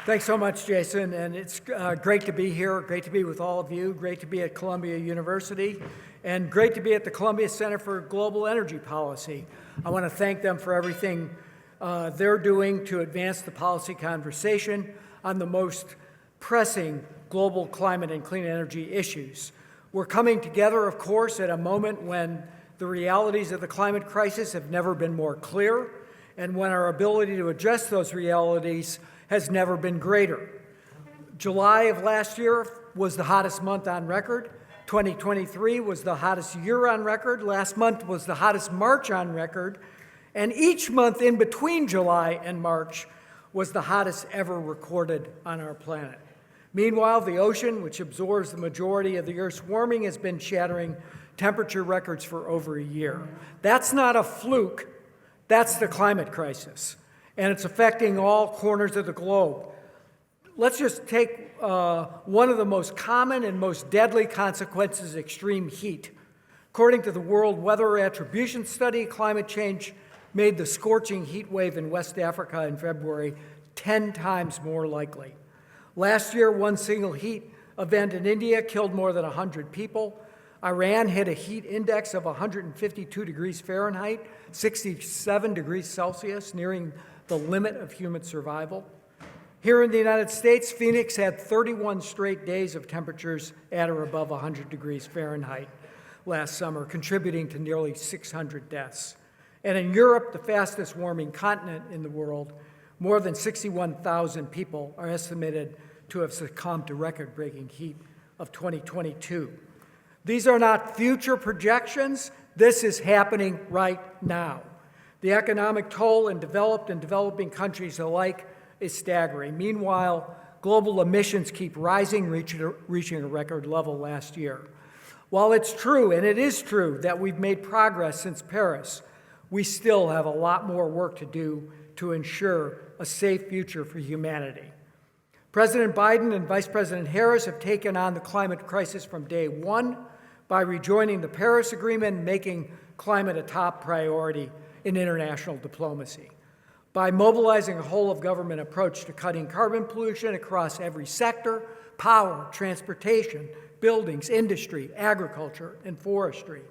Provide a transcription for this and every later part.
Thanks so much, Jason, and it's great to be here, great to be with all of you, great to be at Columbia University, and great to be at the Columbia Center for Global Energy Policy. I want to thank them for everything they're doing to advance the policy conversation on the most pressing global climate and clean energy issues. We're coming together, of course, at a moment when the realities of the climate crisis have never been more clear, and when our ability to address those realities has never been greater. July of last year was the hottest month on record. 2023 was the hottest year on record. Last month was the hottest March on record. And each month in between July and March was the hottest ever recorded on our planet. Meanwhile, the ocean, which absorbs the majority of the Earth's warming, has been shattering temperature records for over a year. That's not a fluke. That's the climate crisis. And it's affecting all corners of the globe. Let's just take one of the most common and most deadly consequences, extreme heat. According to the World Weather Attribution Study, climate change made the scorching heat wave in West Africa in February 10 times more likely. Last year, one single heat event in India killed more than 100 people. Iran hit a heat index of 152 degrees Fahrenheit, 67 degrees Celsius, nearing the limit of human survival. Here in the United States, Phoenix had 31 straight days of temperatures at or above 100 degrees Fahrenheit last summer, contributing to nearly 600 deaths. And in Europe, the fastest warming continent in the world, more than 61,000 people are estimated to have succumbed to record-breaking heat of 2022. These are not future projections. This is happening right now. The economic toll in developed and developing countries alike is staggering. Meanwhile, global emissions keep rising, reaching a record level last year. While it's true, and it is true, that we've made progress since Paris, we still have a lot more work to do to ensure a safe future for humanity. President Biden and Vice President Harris have taken on the climate crisis from day one by rejoining the Paris Agreement and making climate a top priority in international diplomacy. By mobilizing a whole-of-government approach to cutting carbon pollution across every sector, power, transportation, buildings, industry, agriculture, and forestry.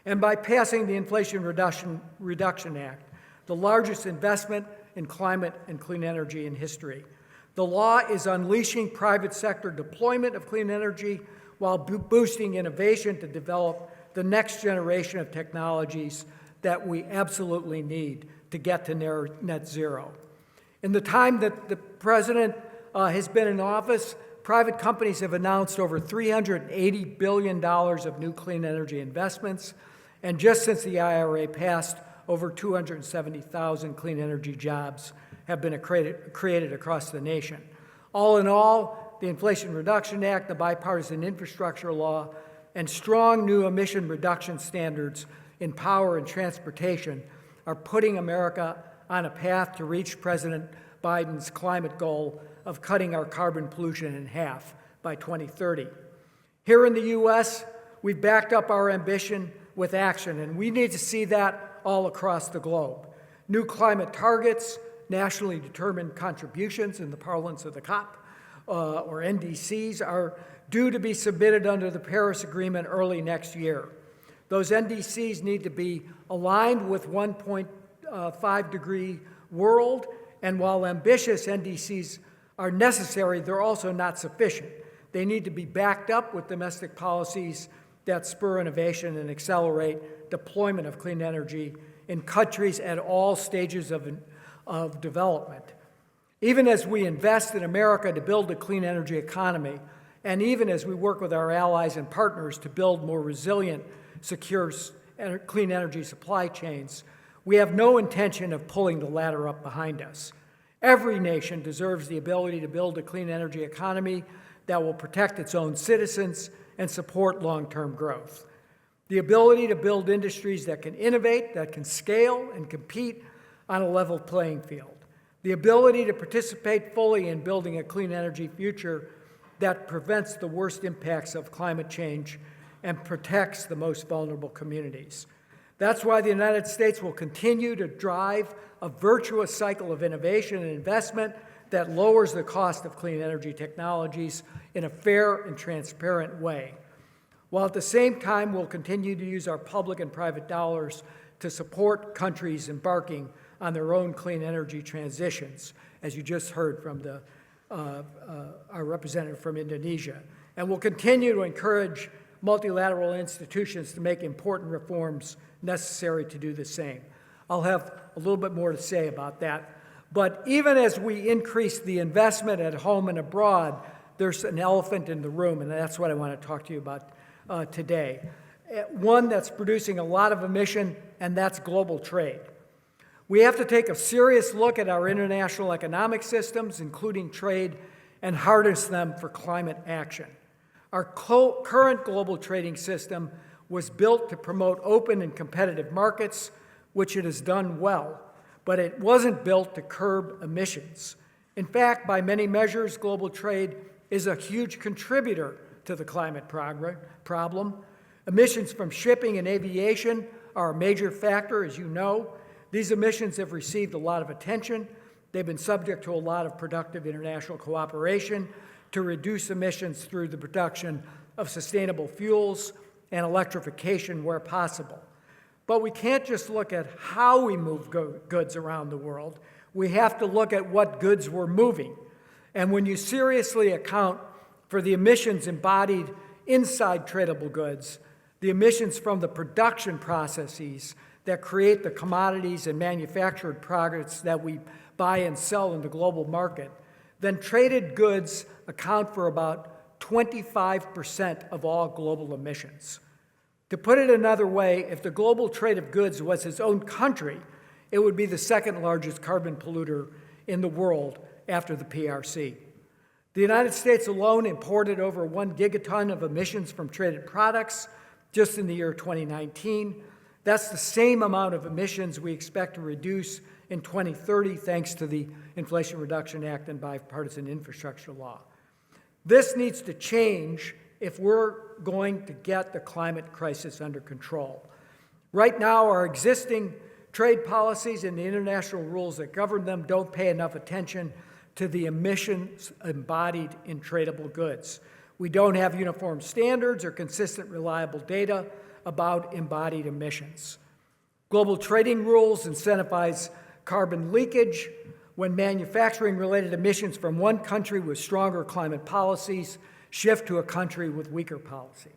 And by passing the Inflation Reduction Act, the largest investment in climate and clean energy in history. The law is unleashing private sector deployment of clean energy while boosting innovation to develop the next generation of technologies that we absolutely need to get to net zero. In the time that the president has been in office, private companies have announced over $380 billion of new clean energy investments, and just since the IRA passed, over 270,000 clean energy jobs have been created across the nation. All in all, the Inflation Reduction Act, the bipartisan infrastructure law, and strong new emission reduction standards in power and transportation are putting America on a path to reach President Biden's climate goal of cutting our carbon pollution in half by 2030. Here in the U.S., we've backed up our ambition with action, and we need to see that all across the globe. New climate targets, nationally determined contributions in the parlance of the COP, or NDCs, are due to be submitted under the Paris Agreement early next year. Those NDCs need to be aligned with 1.5 degree world, and while ambitious NDCs are necessary, they're also not sufficient. They need to be backed up with domestic policies that spur innovation and accelerate deployment of clean energy in countries at all stages of development. Even as we invest in America to build a clean energy economy, and even as we work with our allies and partners to build more resilient, secure, clean energy supply chains, we have no intention of pulling the ladder up behind us. Every nation deserves the ability to build a clean energy economy that will protect its own citizens and support long-term growth. The ability to build industries that can innovate, that can scale and compete on a level playing field. The ability to participate fully in building a clean energy future that prevents the worst impacts of climate change and protects the most vulnerable communities. That's why the United States will continue to drive a virtuous cycle of innovation and investment that lowers the cost of clean energy technologies in a fair and transparent way, while at the same time we'll continue to use our public and private dollars to support countries embarking on their own clean energy transitions, as you just heard from our representative from Indonesia. And we'll continue to encourage multilateral institutions to make important reforms necessary to do the same. I'll have a little bit more to say about that. But even as we increase the investment at home and abroad, there's an elephant in the room, and that's what I want to talk to you about today. One that's producing a lot of emission, and that's global trade. We have to take a serious look at our international economic systems, including trade, and harness them for climate action. Our current global trading system was built to promote open and competitive markets, which it has done well, but it wasn't built to curb emissions. In fact, by many measures, global trade is a huge contributor to the climate problem. Emissions from shipping and aviation are a major factor, as you know. These emissions have received a lot of attention. They've been subject to a lot of productive international cooperation to reduce emissions through the production of sustainable fuels and electrification where possible. But we can't just look at how we move goods around the world. We have to look at what goods we're moving. And when you seriously account for the emissions embodied inside tradable goods, the emissions from the production processes that create the commodities and manufactured products that we buy and sell in the global market, then traded goods account for about 25% of all global emissions. To put it another way, if the global trade of goods was its own country, it would be the second largest carbon polluter in the world after the PRC. The United States alone imported over 1 gigaton of emissions from traded products just in the year 2019. That's the same amount of emissions we expect to reduce in 2030 thanks to the Inflation Reduction Act and bipartisan infrastructure law. This needs to change if we're going to get the climate crisis under control. Right now, our existing trade policies and the international rules that govern them don't pay enough attention to the emissions embodied in tradable goods. We don't have uniform standards or consistent, reliable data about embodied emissions. Global trading rules incentivize carbon leakage when manufacturing-related emissions from one country with stronger climate policies shift to a country with weaker policy.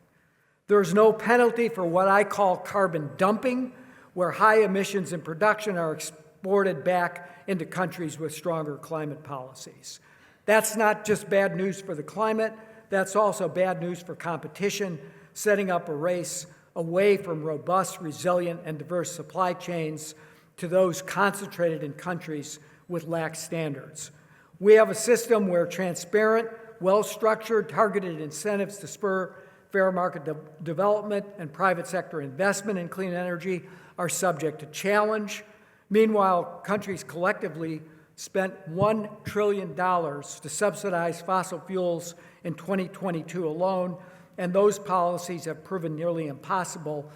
There's no penalty for what I call carbon dumping, where high emissions in production are exported back into countries with stronger climate policies. That's not just bad news for the climate, that's also bad news for competition, setting up a race away from robust, resilient, and diverse supply chains to those concentrated in countries with lax standards. We have a system where transparent, well-structured, targeted incentives to spur fair market development and private sector investment in clean energy are subject to challenge. Meanwhile, countries collectively spent $1 trillion to subsidize fossil fuels in 2022 alone, and those policies have proven nearly impossible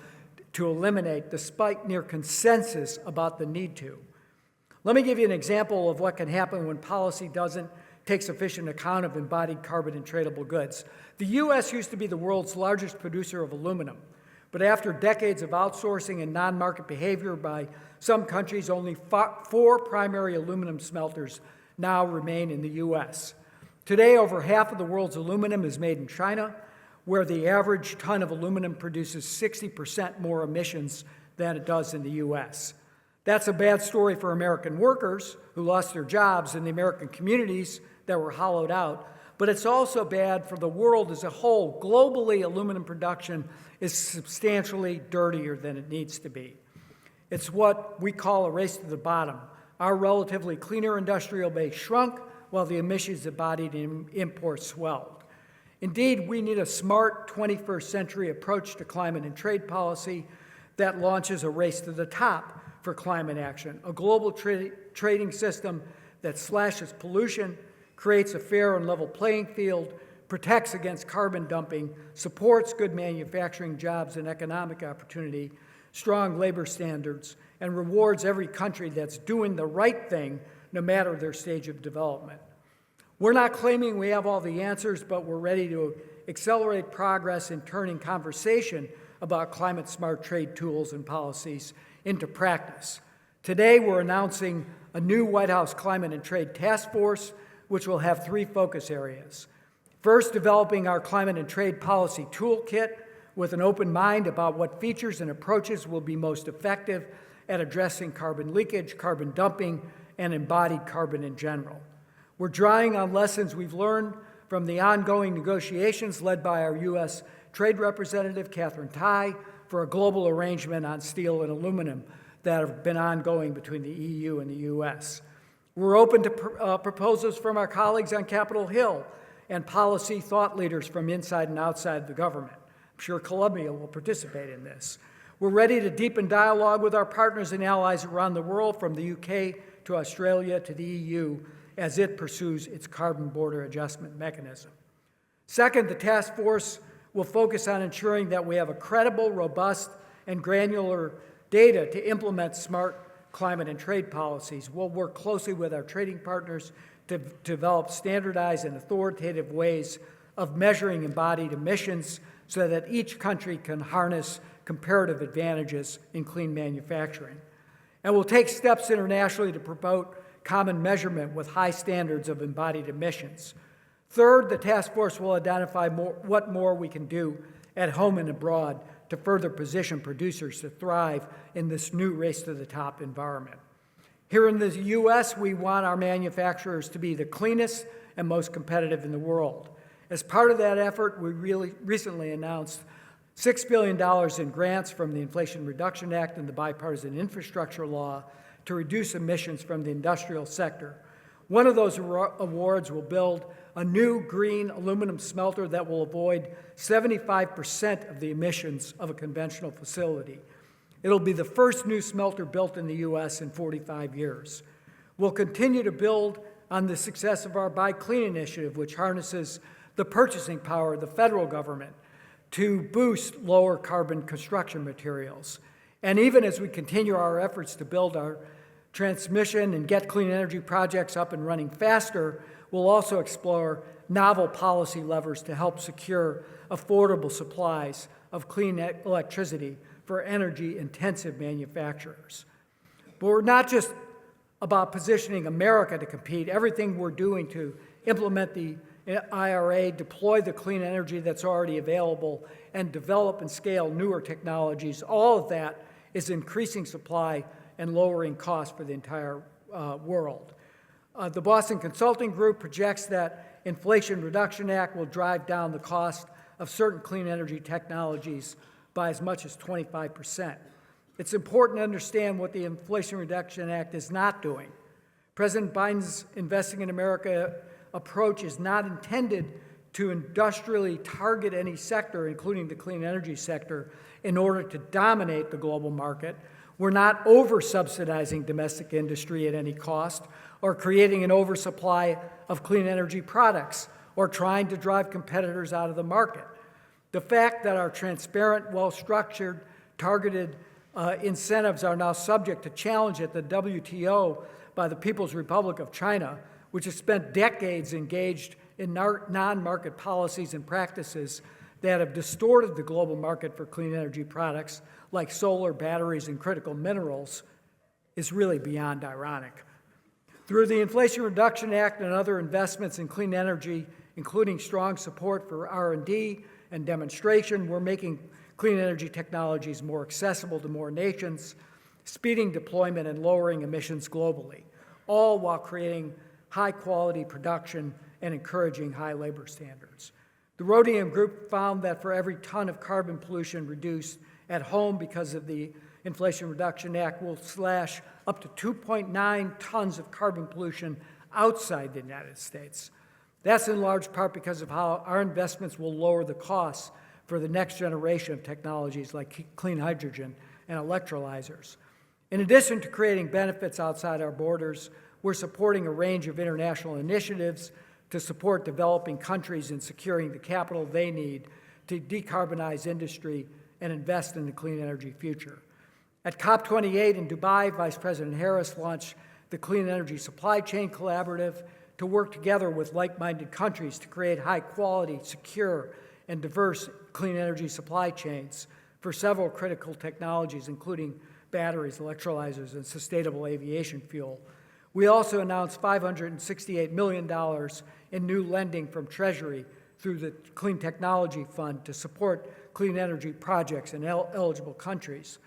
to eliminate despite near consensus about the need to. Let me give you an example of what can happen when policy doesn't take sufficient account of embodied carbon in tradable goods. The U.S. used to be the world's largest producer of aluminum, but after decades of outsourcing and non-market behavior by some countries, only 4 primary aluminum smelters now remain in the U.S. Today, over half of the world's aluminum is made in China, where the average ton of aluminum produces 60% more emissions than it does in the U.S. That's a bad story for American workers who lost their jobs and the American communities that were hollowed out, but it's also bad for the world as a whole. Globally, aluminum production is substantially dirtier than it needs to be. It's what we call a race to the bottom. Our relatively cleaner industrial base shrunk while the emissions embodied in imports swelled. Indeed, we need a smart 21st century approach to climate and trade policy that launches a race to the top for climate action, a global trading system that slashes pollution, creates a fair and level playing field, protects against carbon dumping, supports good manufacturing jobs and economic opportunity, strong labor standards, and rewards every country that's doing the right thing, no matter their stage of development. We're not claiming we have all the answers, but we're ready to accelerate progress in turning conversation about climate-smart trade tools and policies into practice. Today, we're announcing a new White House Climate and Trade Task Force, which will have 3 focus areas. First, developing our climate and trade policy toolkit with an open mind about what features and approaches will be most effective at addressing carbon leakage, carbon dumping, and embodied carbon in general. We're drawing on lessons we've learned from the ongoing negotiations led by our U.S. Trade Representative, Catherine Tai, for a global arrangement on steel and aluminum that have been ongoing between the EU and the U.S. We're open to proposals from our colleagues on Capitol Hill and policy thought leaders from inside and outside the government. I'm sure Columbia will participate in this. We're ready to deepen dialogue with our partners and allies around the world, from the UK to Australia to the EU, as it pursues its carbon border adjustment mechanism. Second, the task force will focus on ensuring that we have a credible, robust, and granular data to implement smart climate and trade policies. We'll work closely with our trading partners to develop standardized and authoritative ways of measuring embodied emissions so that each country can harness comparative advantages in clean manufacturing. And we'll take steps internationally to promote common measurement with high standards of embodied emissions. Third, the task force will identify what more we can do at home and abroad to further position producers to thrive in this new race-to-the-top environment. Here in the U.S., we want our manufacturers to be the cleanest and most competitive in the world. As part of that effort, we recently announced $6 billion in grants from the Inflation Reduction Act and the Bipartisan Infrastructure Law to reduce emissions from the industrial sector. One of those awards will build a new green aluminum smelter that will avoid 75% of the emissions of a conventional facility. It'll be the first new smelter built in the U.S. in 45 years. We'll continue to build on the success of our Buy Clean initiative, which harnesses the purchasing power of the federal government to boost lower carbon construction materials. And even as we continue our efforts to build our transmission and get clean energy projects up and running faster, we'll also explore novel policy levers to help secure affordable supplies of clean electricity for energy-intensive manufacturers. But we're not just about positioning America to compete. Everything we're doing to implement the IRA, deploy the clean energy that's already available, and develop and scale newer technologies, all of that is increasing supply and lowering costs for the entire world. The Boston Consulting Group projects that Inflation Reduction Act will drive down the cost of certain clean energy technologies by as much as 25%. It's important to understand what the Inflation Reduction Act is not doing. President Biden's Investing in America approach is not intended to industrially target any sector, including the clean energy sector, in order to dominate the global market. We're not over-subsidizing domestic industry at any cost, or creating an oversupply of clean energy products, or trying to drive competitors out of the market. The fact that our transparent, well-structured, targeted incentives are now subject to challenge at the WTO by the People's Republic of China, which has spent decades engaged in non-market policies and practices that have distorted the global market for clean energy products like solar, batteries, and critical minerals, is really beyond ironic. Through the Inflation Reduction Act and other investments in clean energy, including strong support for R&D and demonstration, we're making clean energy technologies more accessible to more nations, speeding deployment and lowering emissions globally, all while creating high-quality production and encouraging high labor standards. The Rhodium Group found that for every ton of carbon pollution reduced at home because of the Inflation Reduction Act, will slash up to 2.9 tons of carbon pollution outside the United States. That's in large part because of how our investments will lower the costs for the next generation of technologies like clean hydrogen and electrolyzers. In addition to creating benefits outside our borders, we're supporting a range of international initiatives to support developing countries in securing the capital they need to decarbonize industry and invest in the clean energy future. At COP28 in Dubai, Vice President Harris launched the Clean Energy Supply Chain Collaborative, to work together with like-minded countries to create high-quality, secure, and diverse clean energy supply chains for several critical technologies, including batteries, electrolyzers, and sustainable aviation fuel. We also announced $568 million in new lending from Treasury through the Clean Technology Fund to support clean energy projects in eligible countries.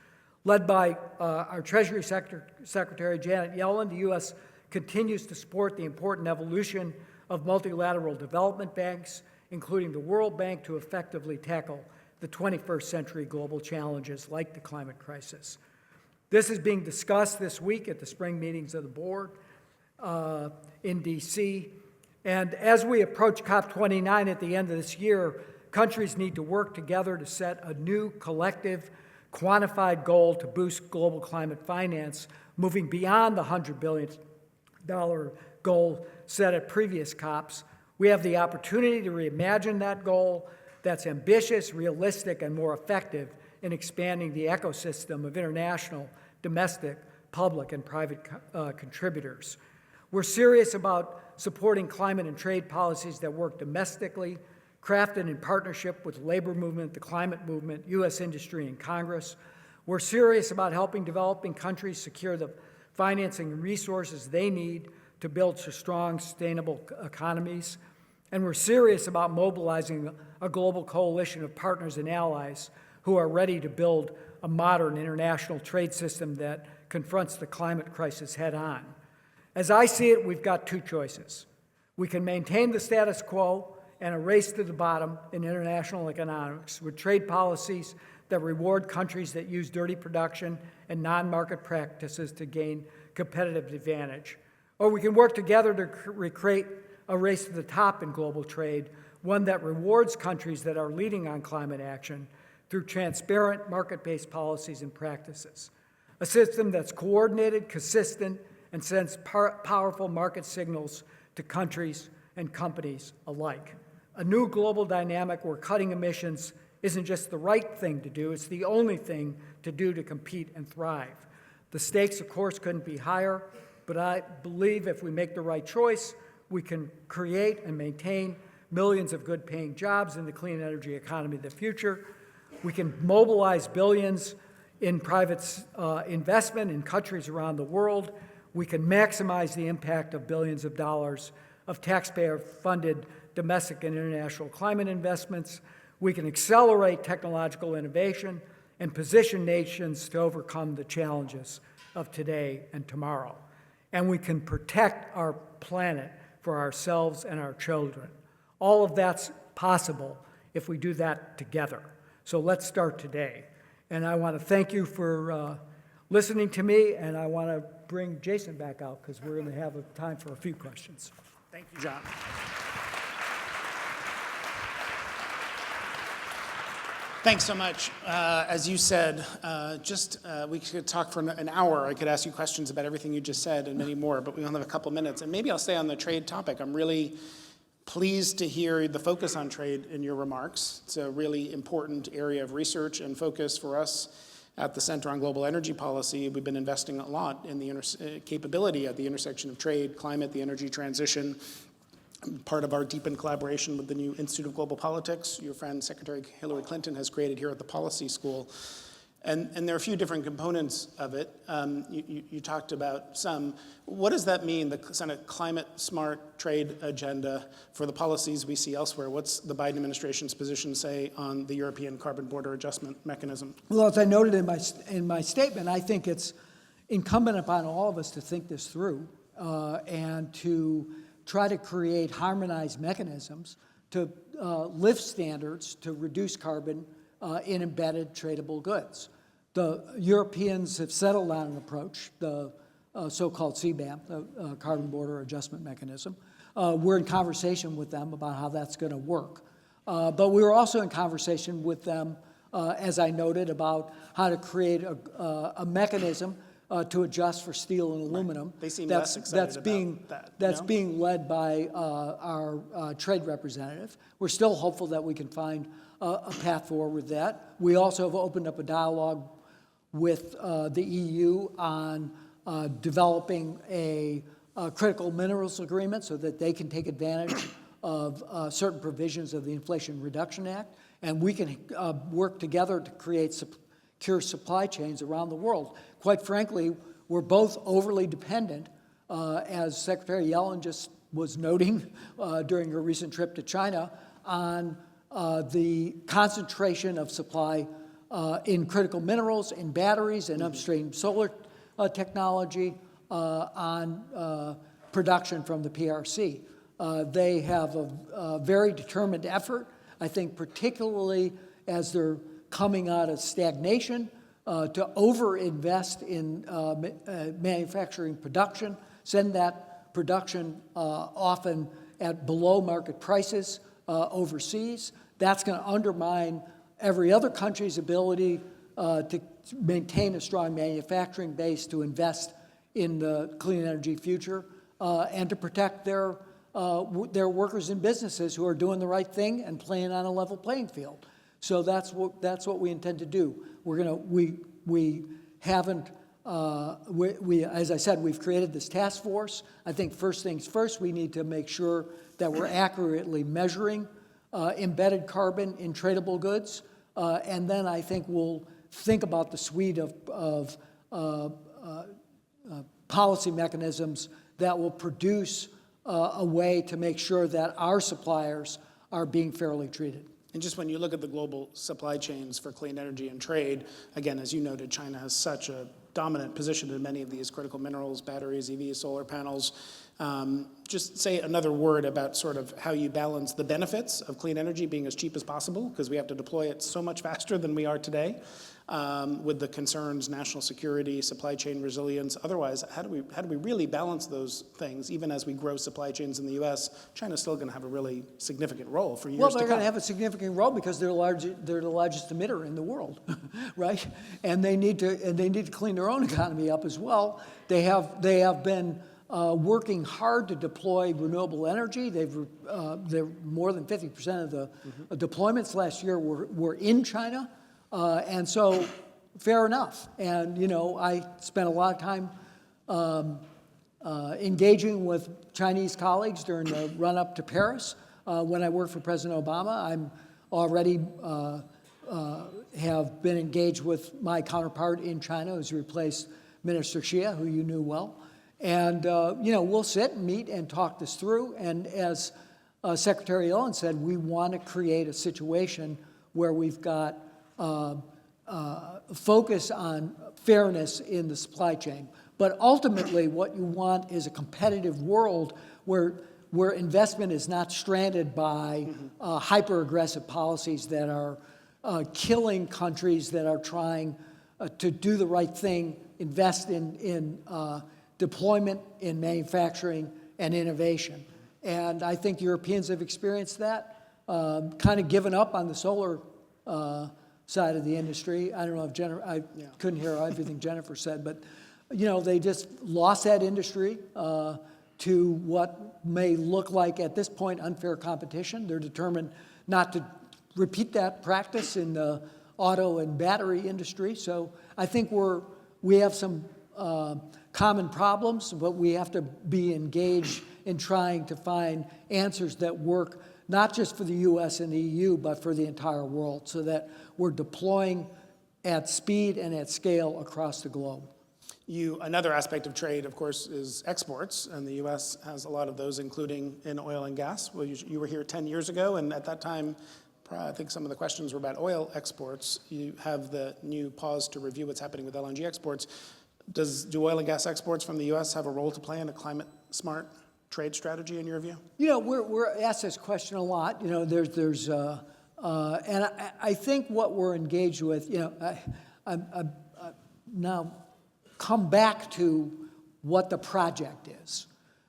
Led by our Treasury Secretary Janet Yellen, the U.S. continues to support the important evolution of multilateral development banks, including the World Bank, to effectively tackle the 21st century global challenges like the climate crisis. This is being discussed this week at the spring meetings of the board in D.C. And as we approach COP29 at the end of this year, countries need to work together to set a new collective quantified goal to boost global climate finance, moving beyond the $100 billion goal set at previous COPs. We have the opportunity to reimagine that goal that's ambitious, realistic, and more effective in expanding the ecosystem of international, domestic, public, and private contributors. We're serious about supporting climate and trade policies that work domestically, crafted in partnership with the labor movement, the climate movement, U.S. industry, and Congress. We're serious about helping developing countries secure the financing and resources they need to build strong, sustainable economies. And we're serious about mobilizing a global coalition of partners and allies who are ready to build a modern international trade system that confronts the climate crisis head on. As I see it, we've got two choices. We can maintain the status quo and a race to the bottom in international economics with trade policies that reward countries that use dirty production and non-market practices to gain competitive advantage. Or we can work together to recreate a race to the top in global trade, one that rewards countries that are leading on climate action through transparent market-based policies and practices. A system that's coordinated, consistent, and sends powerful market signals to countries and companies alike. A new global dynamic where cutting emissions isn't just the right thing to do, it's the only thing to do to compete and thrive. The stakes, of course, couldn't be higher, but I believe if we make the right choice, we can create and maintain millions of good-paying jobs in the clean energy economy of the future. We can mobilize billions in private investment in countries around the world. We can maximize the impact of billions of dollars of taxpayer-funded domestic and international climate investments. We can accelerate technological innovation and position nations to overcome the challenges of today and tomorrow. And we can protect our planet for ourselves and our children. All of that's possible if we do that together. So let's start today. And I want to thank you for listening to me, and I want to bring Jason back out because we're going to have time for a few questions. Thank you, John. Thanks so much. As you said, we could talk for an hour. I could ask you questions about everything you just said and many more, but we only have a couple minutes. And maybe I'll stay on the trade topic. I'm really pleased to hear the focus on trade in your remarks. It's a really important area of research and focus for us at the Center on Global Energy Policy. We've been investing a lot in the capability at the intersection of trade, climate, the energy transition. Part of our deepened collaboration with the new Institute of Global Politics, your friend Secretary Hillary Clinton has created here at the Policy School. And there are a few different components of it. You talked about some. What does that mean, the kind of climate-smart trade agenda for the policies we see elsewhere? What's the Biden administration's position say on the European carbon border adjustment mechanism? Well, as I noted in my statement, I think it's incumbent upon all of us to think this through and to try to create harmonized mechanisms to lift standards to reduce carbon in embedded tradable goods. The Europeans have settled on an approach, the so-called CBAM, the Carbon Border Adjustment Mechanism. We're in conversation with them about how that's going to work. But we're also in conversation with them, as I noted, about how to create a mechanism to adjust for steel and aluminum. They seem less excited about that. That's being led by our trade representative. We're still hopeful that we can find a path forward with that. We also have opened up a dialogue with the EU on developing a critical minerals agreement so that they can take advantage of certain provisions of the Inflation Reduction Act, and we can work together to create secure supply chains around the world. Quite frankly, we're both overly dependent, as Secretary Yellen just was noting during her recent trip to China, on the concentration of supply in critical minerals, in batteries, and upstream solar technology, on production from the PRC. They have a very determined effort, I think particularly as they're coming out of stagnation, to overinvest in manufacturing production, send that production often at below market prices overseas. That's going to undermine every other country's ability to maintain a strong manufacturing base, to invest in the clean energy future, and to protect their workers and businesses who are doing the right thing and playing on a level playing field. So that's what we intend to do. We haven't, as I said, we've created this task force. I think first things first, we need to make sure that we're accurately measuring embedded carbon in tradable goods, and then I think we'll think about the suite of policy mechanisms that will produce a way to make sure that our suppliers are being fairly treated. And just when you look at the global supply chains for clean energy and trade, again, as you noted, China has such a dominant position in many of these critical minerals, batteries, EVs, solar panels. Just say another word about sort of how you balance the benefits of clean energy being as cheap as possible, because we have to deploy it so much faster than we are today, with the concerns, national security, supply chain resilience. Otherwise, how do we really balance those things? Even as we grow supply chains in the U.S., China's still going to have a really significant role for years to come. Well, they're going to have a significant role because they're the largest emitter in the world, right? And they need to clean their own economy up as well. They have been working hard to deploy renewable energy. They're more than 50% of the deployments last year were in China. And so, fair enough. And, I spent a lot of time engaging with Chinese colleagues during the run-up to Paris. When I worked for President Obama, I'm already have been engaged with my counterpart in China, who's replaced Minister Xie, who you knew well. And, we'll sit and meet and talk this through. And as Secretary Yellen said, we want to create a situation where we've got focus on fairness in the supply chain. But ultimately, what you want is a competitive world where investment is not stranded by hyper-aggressive policies that are killing countries that are trying to do the right thing, invest in deployment, in manufacturing, and innovation. And I think Europeans have experienced that, kind of given up on the solar side of the industry. I don't know if Jennifer, I couldn't hear everything Jennifer said, but they just lost that industry to what may look like at this point unfair competition. They're determined not to repeat that practice in the auto and battery industry. So I think we have some common problems, but we have to be engaged in trying to find answers that work not just for the U.S. and the EU, but for the entire world, so that we're deploying at speed and at scale across the globe. Another aspect of trade, of course, is exports, and the U.S. has a lot of those, including in oil and gas. Well, you were here 10 years ago, and at that time, I think some of the questions were about oil exports. You have the new pause to review what's happening with LNG exports. Do oil and gas exports from the U.S. have a role to play in a climate-smart trade strategy, in your view? We're asked this question a lot. There's and I think what we're engaged with, I now come back to what the project is,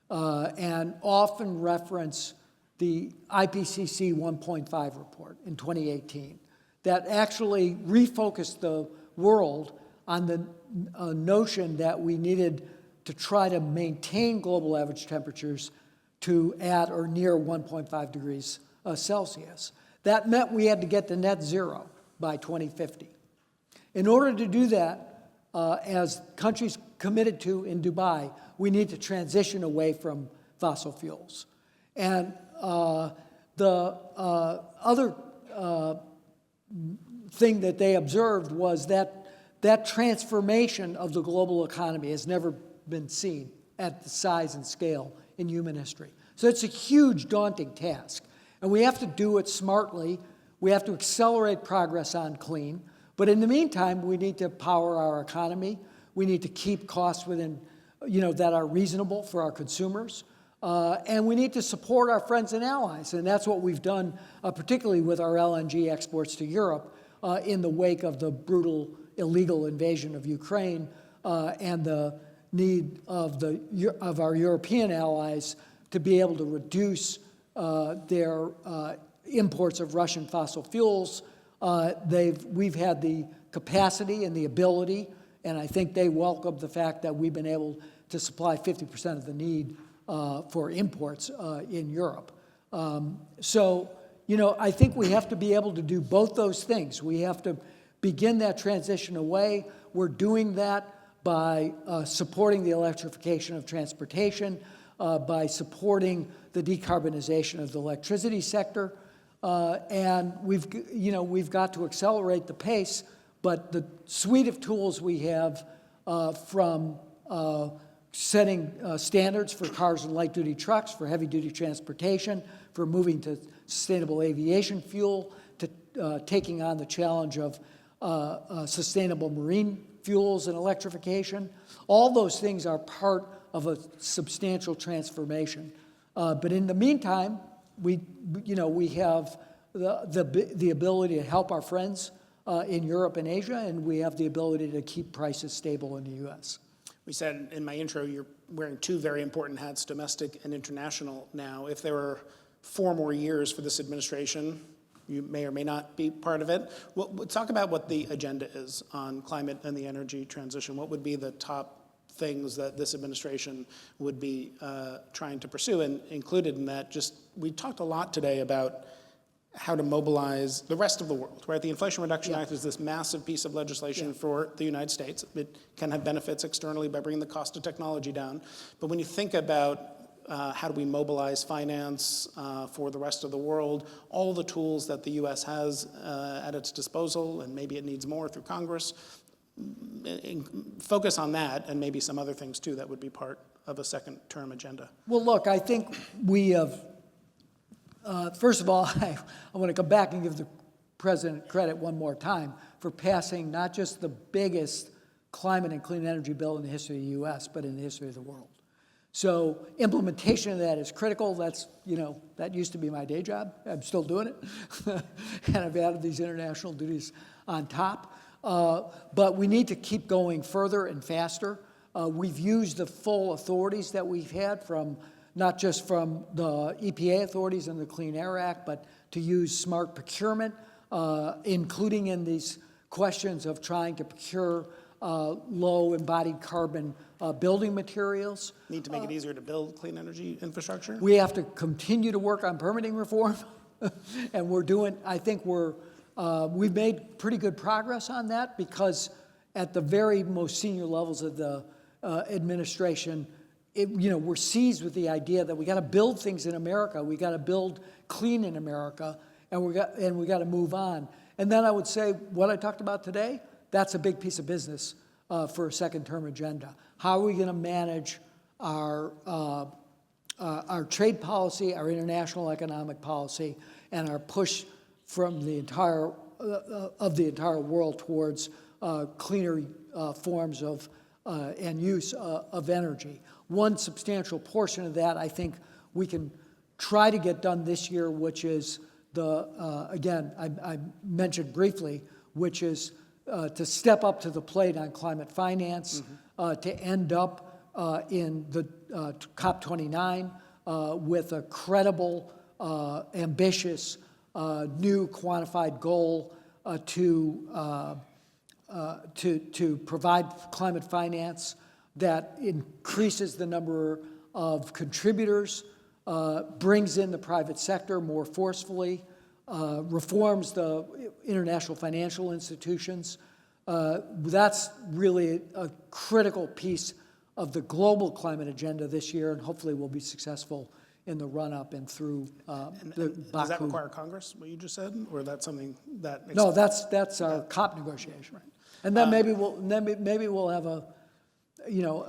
and often reference the IPCC 1.5 report in 2018 that actually refocused the world on the notion that we needed to try to maintain global average temperatures to at or near 1.5 degrees Celsius. That meant we had to get to net zero by 2050. In order to do that, as countries committed to in Dubai, we need to transition away from fossil fuels. And the other thing that they observed was that transformation of the global economy has never been seen at the size and scale in human history. So it's a huge, daunting task. And we have to do it smartly. We have to accelerate progress on clean. But in the meantime, we need to power our economy. We need to keep costs within, that are reasonable for our consumers. And we need to support our friends and allies. And that's what we've done, particularly with our LNG exports to Europe in the wake of the brutal, illegal invasion of Ukraine and the need of our European allies to be able to reduce their imports of Russian fossil fuels. We've had the capacity and the ability, and I think they welcome the fact that we've been able to supply 50% of the need for imports in Europe. I think we have to be able to do both those things. We have to begin that transition away. We're doing that by supporting the electrification of transportation, by supporting the decarbonization of the electricity sector, and we've got to accelerate the pace. But the suite of tools we have, from setting standards for cars and light-duty trucks, for heavy-duty transportation, for moving to sustainable aviation fuel, to taking on the challenge of sustainable marine fuels and electrification. All those things are part of a substantial transformation. But in the meantime, we have the ability to help our friends in Europe and Asia, and we have the ability to keep prices stable in the U.S. We said in my intro, you're wearing two very important hats, domestic and international now. If there were 4 more years for this administration, you may or may not be part of it. We'll talk about what the agenda is on climate and the energy transition. What would be the top things that this administration would be trying to pursue? And included in that, we talked a lot today about how to mobilize the rest of the world, right? The Inflation Reduction Act is this massive piece of legislation for the United States. It can have benefits externally by bringing the cost of technology down. But when you think about how do we mobilize finance for the rest of the world, all the tools that the U.S. has at its disposal, and maybe it needs more through Congress, focus on that and maybe some other things too that would be part of a second-term agenda. Well, look, I think we have, first of all, I want to come back and give the president credit one more time for passing not just the biggest climate and clean energy bill in the history of the U.S., but in the history of the world. So implementation of that is critical. That's, that used to be my day job. I'm still doing it. And I've added these international duties on top. But we need to keep going further and faster. We've used the full authorities that we've had from not just from the EPA authorities and the Clean Air Act, but to use smart procurement, including in these questions of trying to procure low embodied carbon building materials. Need to make it easier to build clean energy infrastructure? We have to continue to work on permitting reform. And we've made pretty good progress on that, because at the very most senior levels of the administration, we're seized with the idea that we got to build things in America, we got to build clean in America, and we got to move on. And then I would say what I talked about today, that's a big piece of business for a second-term agenda. How are we going to manage our trade policy, our international economic policy, and our push from the entire world towards cleaner forms of and use of energy? One substantial portion of that, I think, we can try to get done this year, which is again, I mentioned briefly, which is to step up to the plate on climate finance, to end up in the COP29 with a credible, ambitious, new quantified goal to provide climate finance that increases the number of contributors, brings in the private sector more forcefully, reforms the international financial institutions, That's really a critical piece of the global climate agenda this year, and hopefully we'll be successful in the run-up and through the Baku. Does that require Congress, what you just said, or that's something that? No, that's our COP negotiation. Right. And then maybe we'll have a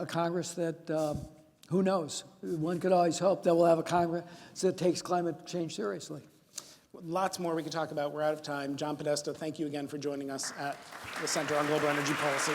Congress that, who knows? One could always hope that we'll have a Congress that takes climate change seriously. Lots more we could talk about. We're out of time. John Podesta, thank you again for joining us at the Center on Global Energy Policy.